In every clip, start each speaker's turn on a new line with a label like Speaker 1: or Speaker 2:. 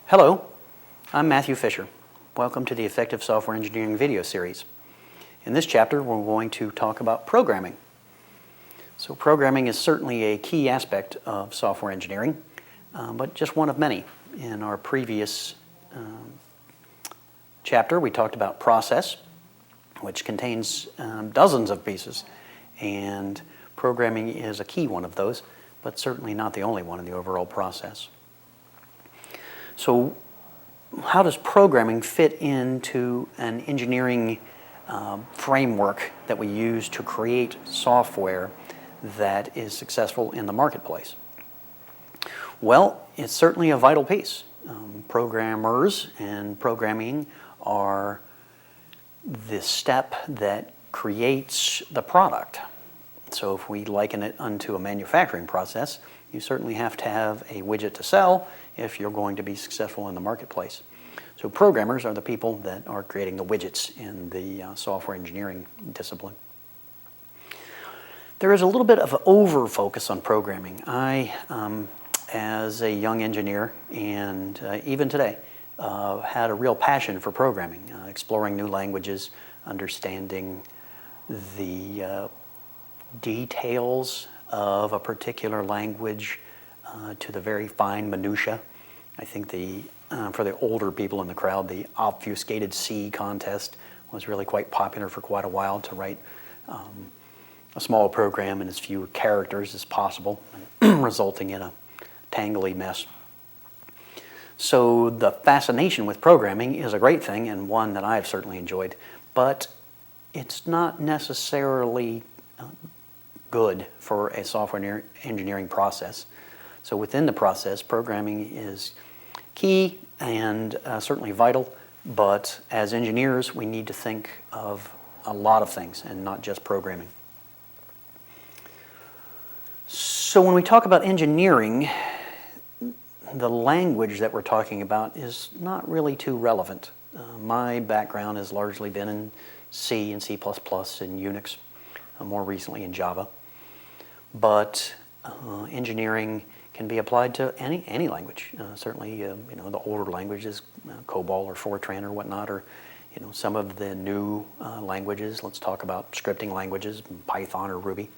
Speaker 1: Hello, I'm Matthew Fisher. Welcome to the Effective Software Engineering video series. In this chapter, we're going to talk about programming. So programming is certainly a key aspect of software engineering, but just one of many. In our previous chapter, we talked about process, which contains dozens of pieces, and programming is a key one of those, but certainly not the only one in the overall process. So how does programming fit into an engineering framework that we use to create software that is successful in the marketplace? Well, it's certainly a vital piece. Programmers and programming are the step that creates the product. So if we liken it unto a manufacturing process, you certainly have to have a widget to sell if you're going to be successful in the marketplace. So programmers are the people that are creating the widgets in the software engineering discipline. There is a little bit of an over-focus on programming. I, as a young engineer, and even today, had a real passion for programming, exploring new languages, understanding the details of a particular language to the very fine minutia. I think for the older people in the crowd, the obfuscated C contest was really quite popular for quite a while, to write a small program in as few characters as possible, resulting in a tangly mess. So the fascination with programming is a great thing, and one that I've certainly enjoyed, but it's not necessarily good for a software engineering process. So within the process, programming is key and certainly vital, but as engineers, we need to think of a lot of things and not just programming. So when we talk about engineering, the language that we're talking about is not really too relevant. My background has largely been in C and C++ and Unix, more recently in Java. But engineering can be applied to any language. Certainly, the older languages, COBOL or Fortran or whatnot, or some of the new languages. Let's talk about scripting languages, Python or Ruby.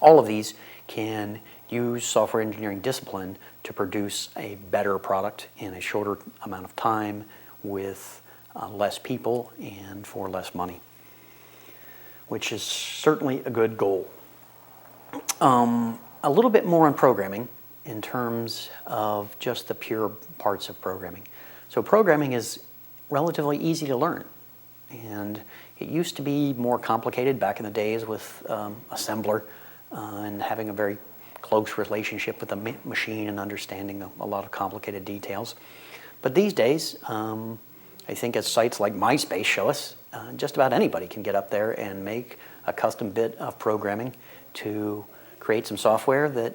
Speaker 1: All of these can use software engineering discipline to produce a better product in a shorter amount of time with less people and for less money, which is certainly a good goal. A little bit more on programming in terms of just the pure parts of programming. So programming is relatively easy to learn, and it used to be more complicated back in the days with assembler and having a very close relationship with the machine and understanding a lot of complicated details. But these days, I think as sites like MySpace show us, just about anybody can get up there and make a custom bit of programming to create some software that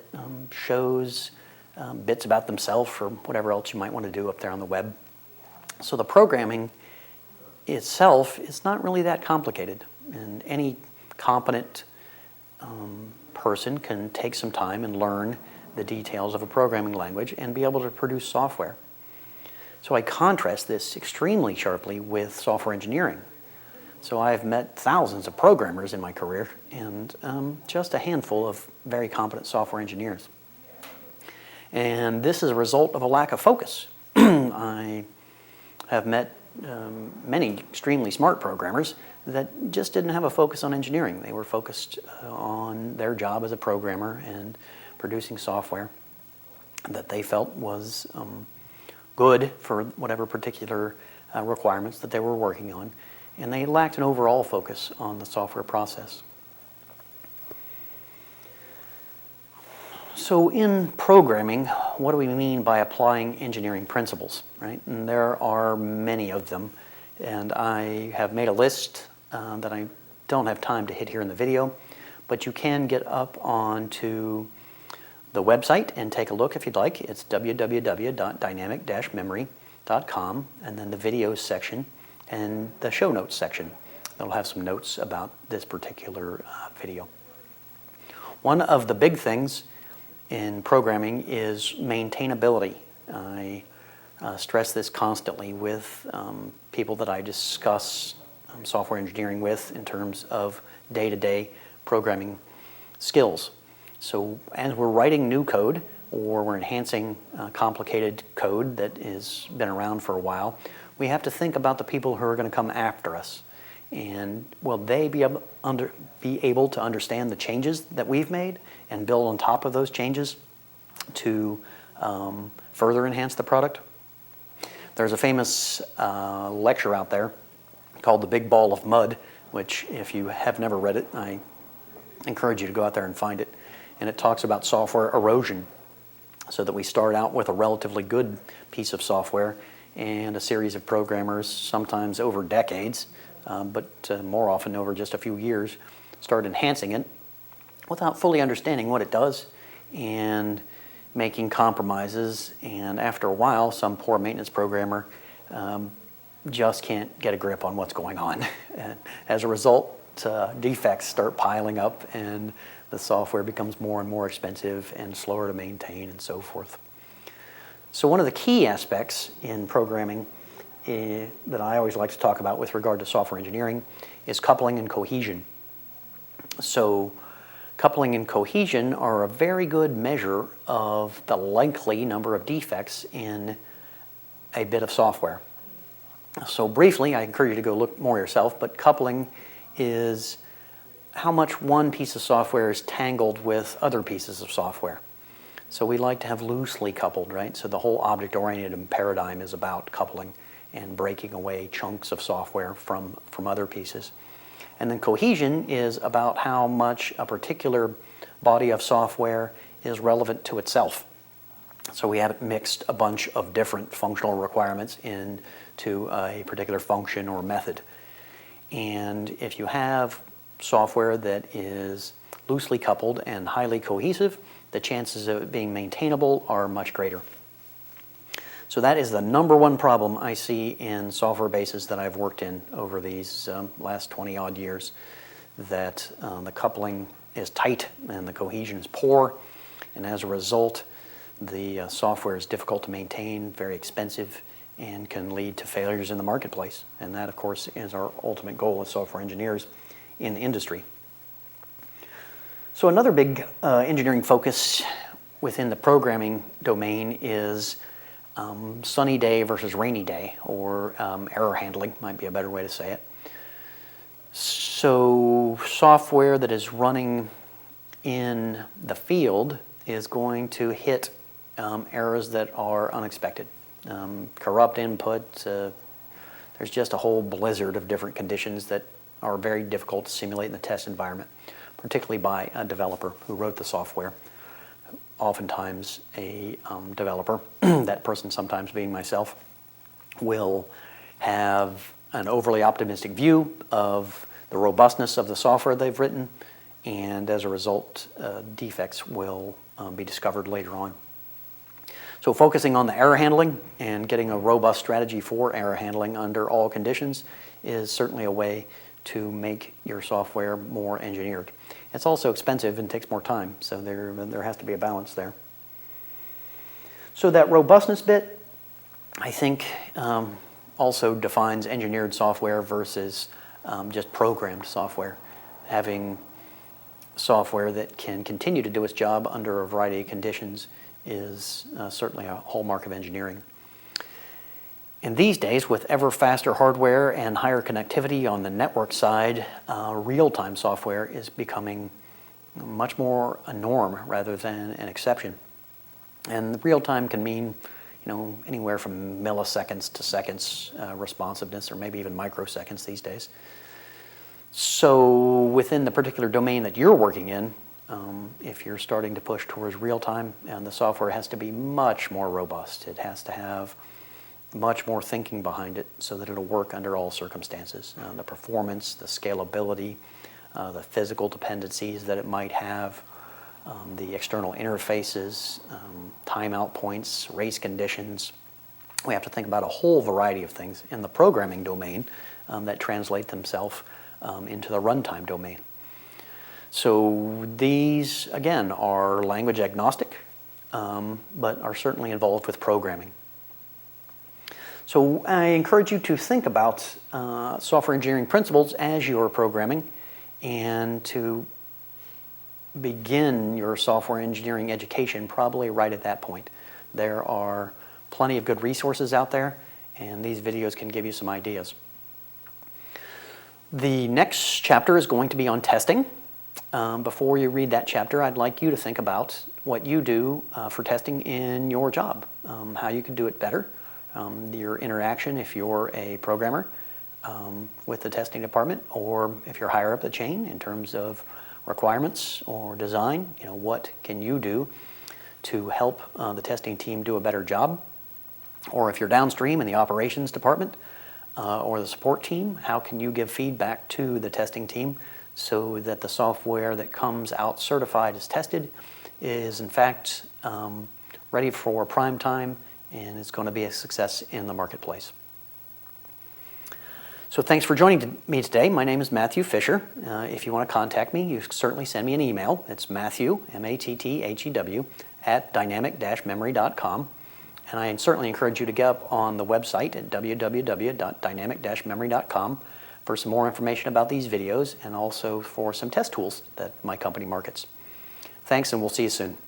Speaker 1: shows bits about themselves or whatever else you might want to do up there on the web. So the programming itself is not really that complicated, and any competent person can take some time and learn the details of a programming language and be able to produce software. So I contrast this extremely sharply with software engineering. So I've met thousands of programmers in my career and just a handful of very competent software engineers. And this is a result of a lack of focus. I have met many extremely smart programmers that just didn't have a focus on engineering. They were focused on their job as a programmer and producing software that they felt was good for whatever particular requirements that they were working on. And they lacked an overall focus on the software process. So in programming, what do we mean by applying engineering principles, right? And there are many of them, and I have made a list that I don't have time to hit here in the video, but you can get up onto the website and take a look if you'd like. It's www.dynamic-memory.com, and then the videos section and the show notes section. They'll have some notes about this particular video. One of the big things in programming is maintainability. I stress this constantly with people that I discuss software engineering with in terms of day-to-day programming skills. So as we're writing new code or we're enhancing complicated code that has been around for a while, we have to think about the people who are going to come after us. And will they be able to understand the changes that we've made and build on top of those changes to further enhance the product? There's a famous lecture out there called The Big Ball of Mud, which if you have never read it, I encourage you to go out there and find it. And it talks about software erosion, so that we start out with a relatively good piece of software and a series of programmers, sometimes over decades, but more often over just a few years, start enhancing it without fully understanding what it does and making compromises. And after a while, some poor maintenance programmer just can't get a grip on what's going on. And as a result, defects start piling up and the software becomes more and more expensive and slower to maintain and so forth. So one of the key aspects in programming that I always like to talk about with regard to software engineering is coupling and cohesion. So coupling and cohesion are a very good measure of the likely number of defects in a bit of software. So briefly, I encourage you to go look more yourself, but coupling is how much one piece of software is tangled with other pieces of software. So we like to have loosely coupled, right? So the whole object-oriented paradigm is about coupling and breaking away chunks of software from other pieces. And then cohesion is about how much a particular body of software is relevant to itself. So we haven't mixed a bunch of different functional requirements into a particular function or method. And if you have software that is loosely coupled and highly cohesive, the chances of it being maintainable are much greater. So that is the number one problem I see in software bases that I've worked in over these last 20 odd years, that the coupling is tight and the cohesion is poor, and as a result the software is difficult to maintain, very expensive, and can lead to failures in the marketplace. And that, of course, is our ultimate goal as software engineers in the industry. So another big engineering focus within the programming domain is sunny day versus rainy day, or error handling might be a better way to say it. So software that is running in the field is going to hit errors that are unexpected. Corrupt input, there's just a whole blizzard of different conditions that are very difficult to simulate in the test environment, particularly by a developer who wrote the software. Oftentimes a developer, that person sometimes being myself, will have an overly optimistic view of the robustness of the software they've written, and as a result, defects will be discovered later on. So focusing on the error handling and getting a robust strategy for error handling under all conditions is certainly a way to make your software more engineered. It's also expensive and takes more time, so there has to be a balance there. So that robustness bit, I think, also defines engineered software versus just programmed software. Having software that can continue to do its job under a variety of conditions is certainly a hallmark of engineering. And these days, with ever faster hardware and higher connectivity on the network side, real-time software is becoming much more a norm rather than an exception. And real-time can mean, anywhere from milliseconds to seconds responsiveness, or maybe even microseconds these days. So within the particular domain that you're working in, if you're starting to push towards real-time, and the software has to be much more robust. It has to have much more thinking behind it so that it'll work under all circumstances. The performance, the scalability, the physical dependencies that it might have, the external interfaces, timeout points, race conditions. We have to think about a whole variety of things in the programming domain that translate themselves into the runtime domain. So these, again, are language agnostic, but are certainly involved with programming. So I encourage you to think about software engineering principles as you're programming, and to begin your software engineering education probably right at that point. There are plenty of good resources out there, and these videos can give you some ideas. The next chapter is going to be on testing. Before you read that chapter, I'd like you to think about what you do for testing in your job, how you can do it better, your interaction if you're a programmer with the testing department, or if you're higher up the chain in terms of requirements or design. What can you do to help the testing team do a better job? Or if you're downstream in the operations department or the support team, how can you give feedback to the testing team so that the software that comes out certified as tested is in fact ready for prime time and is going to be a success in the marketplace. So thanks for joining me today. My name is Matthew Fisher. If you want to contact me, you certainly send me an email. It's Matthew, M-A-T-T-H-E-W, @dynamic-memory.com. And I certainly encourage you to get up on the website at www.dynamic-memory.com for some more information about these videos and also for some test tools that my company markets. Thanks, and we'll see you soon.